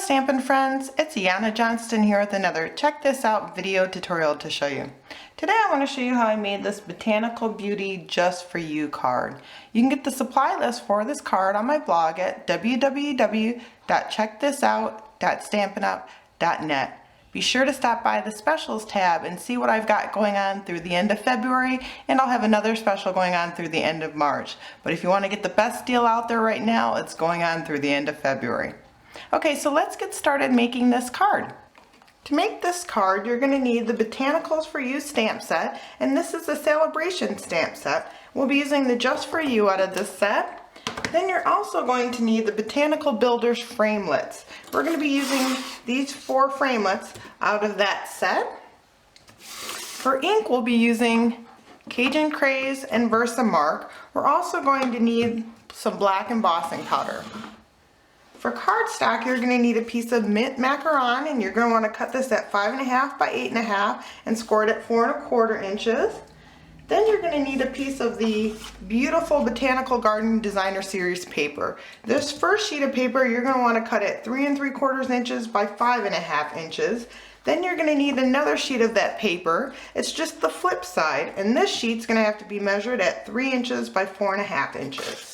Stampin' friends, it's Ayana Johnston here with another check this out video tutorial to show you. Today I want to show you how I made this Botanical Beauty Just For You card. You can get the supply list for this card on my blog at www.checkthisout.stampinup.net. Be sure to stop by the specials tab and see what I've got going on through the end of February, and I'll have another special going on through the end of March. But if you want to get the best deal out there right now, it's going on through the end of February. Okay, so let's get started making this card. To make this card, you're going to need the Botanicals for You stamp set, and this is a celebration stamp set. We'll be using the Just For You out of this set. Then you're also going to need the Botanical Builders framelits. We're going to be using these 4 framelits out of that set. For ink, we'll be using Cajun Craze and Versamark. We're also going to need some black embossing powder. For cardstock, you're going to need a piece of mint macaron, and you're going to want to cut this at 5.5 by 8.5 and score it at 4 1/4 inches. Then you're going to need a piece of the beautiful Botanical Garden Designer Series paper. This first sheet of paper, you're going to want to cut at 3 3/4 inches by 5.5 inches. Then you're going to need another sheet of that paper. It's just the flip side, and this sheet's going to have to be measured at 3 inches by 4.5 inches.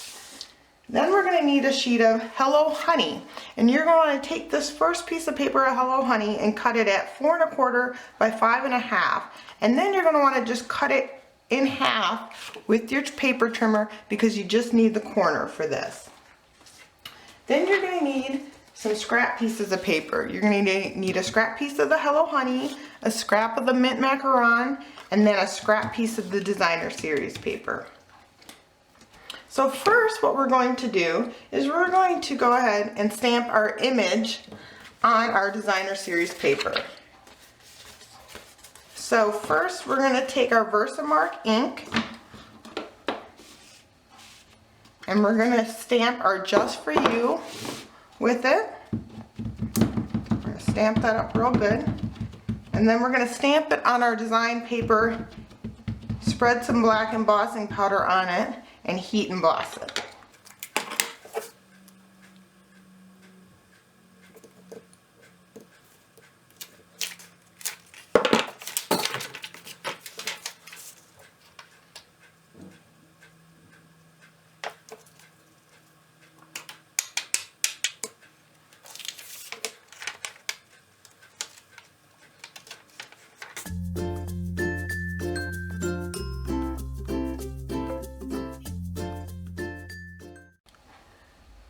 Then we're going to need a sheet of Hello Honey, and you're going to want to take this first piece of paper of Hello Honey and cut it at 4 1/4 by 5.5, and then you're going to want to just cut it in half with your paper trimmer because you just need the corner for this. Then you're going to need some scrap pieces of paper. You're going to need a scrap piece of the Hello Honey, a scrap of the mint macaron, and then a scrap piece of the Designer Series paper. So first what we're going to do is we're going to go ahead and stamp our image on our Designer Series paper. So first we're going to take our Versamark ink and we're going to stamp our Just For You with it. We're going to stamp that up real good. And then we're going to stamp it on our design paper, spread some black embossing powder on it, and heat emboss it.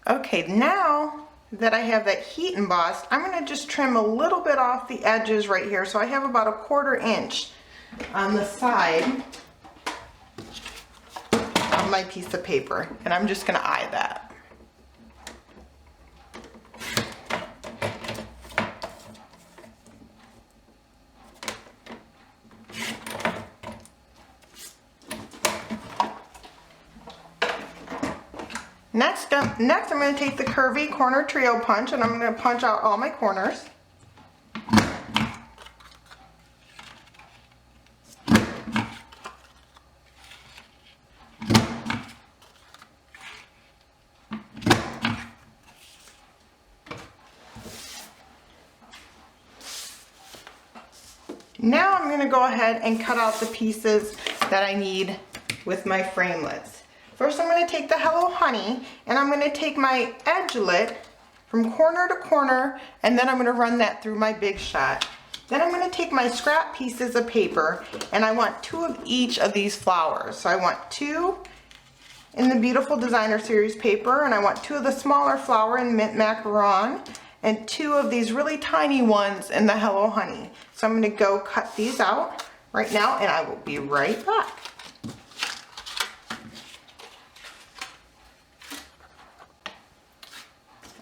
Okay, now that I have that heat embossed, I'm going to just trim a little bit off the edges right here. So I have about 1/4 inch on the side of my piece of paper, and I'm just going to eye that. Next I'm going to take the curvy corner trio punch, and I'm going to punch out all my corners. Now I'm going to go ahead and cut out the pieces that I need with my framelits. First I'm going to take the Hello Honey, and I'm going to take my edgelet from corner to corner, and then I'm going to run that through my big shot. Then I'm going to take my scrap pieces of paper, and I want 2 of each of these flowers. So I want 2 in the beautiful Designer Series paper, and I want 2 of the smaller flower in mint macaron, and 2 of these really tiny ones in the Hello Honey. So I'm going to go cut these out right now, and I will be right back.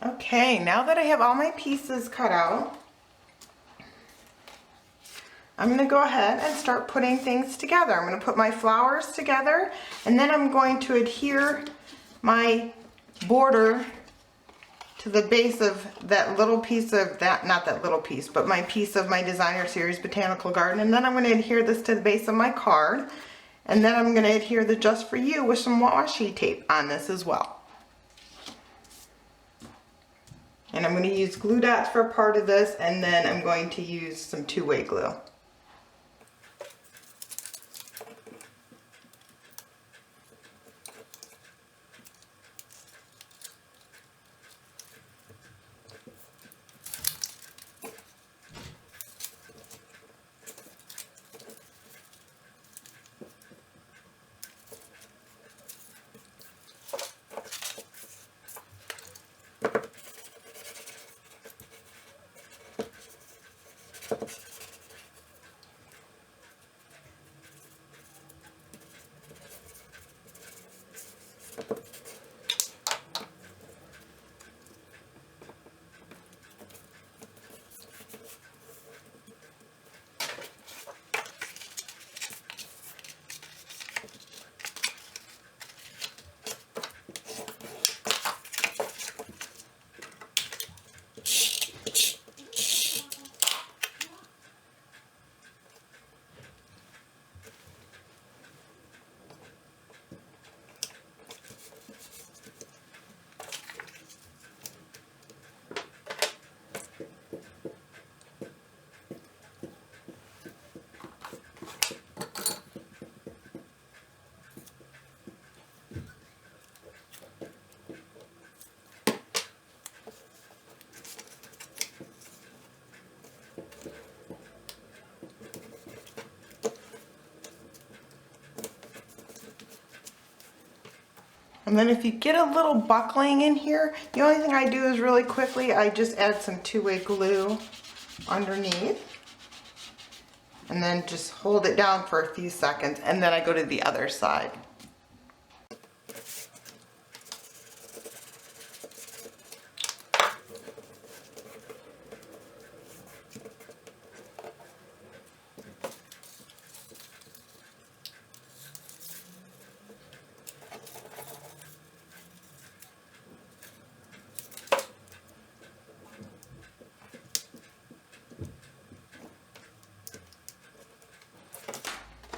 Okay, now that I have all my pieces cut out, I'm going to go ahead and start putting things together. I'm going to put my flowers together, and then I'm going to adhere my border to the base of that little piece of that, not that little piece, but my piece of my Designer Series Botanical Garden. And then I'm going to adhere this to the base of my card, and then I'm going to adhere the Just For You with some washi tape on this as well. And I'm going to use glue dots for part of this, and then I'm going to use some two-way glue. And then if you get a little buckling in here, the only thing I do is really quickly, I just add some two-way glue underneath. And then just hold it down for a few seconds, and then I go to the other side.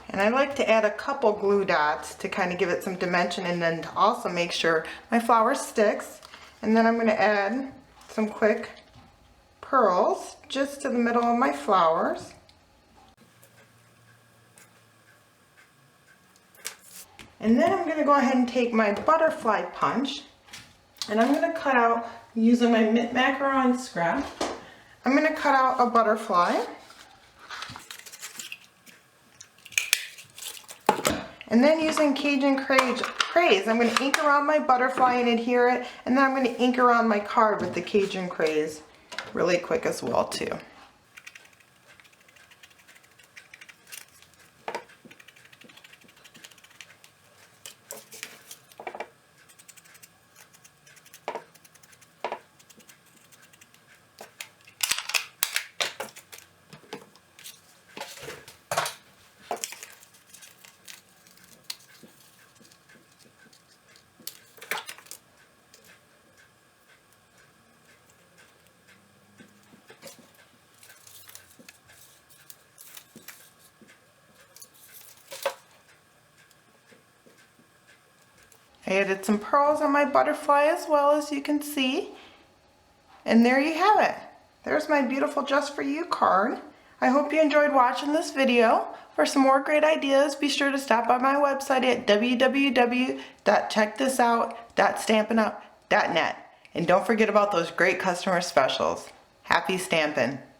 And I like to add a couple glue dots to kind of give it some dimension, and then to also make sure my flower sticks. And then I'm going to add some quick pearls just to the middle of my flowers. And then I'm going to go ahead and take my butterfly punch, and I'm going to cut out, using my macaron scrap, I'm going to cut out a butterfly. And then using Cajun Craze, I'm going to ink around my butterfly and adhere it, and then I'm going to ink around my card with the Cajun Craze really quick as well too. I added some pearls on my butterfly as well, as you can see. And there you have it. There's my beautiful Just For You card. I hope you enjoyed watching this video. For some more great ideas, be sure to stop by my website at www.checkthisout.stampinup.net. And don't forget about those great customer specials. Happy stampin'!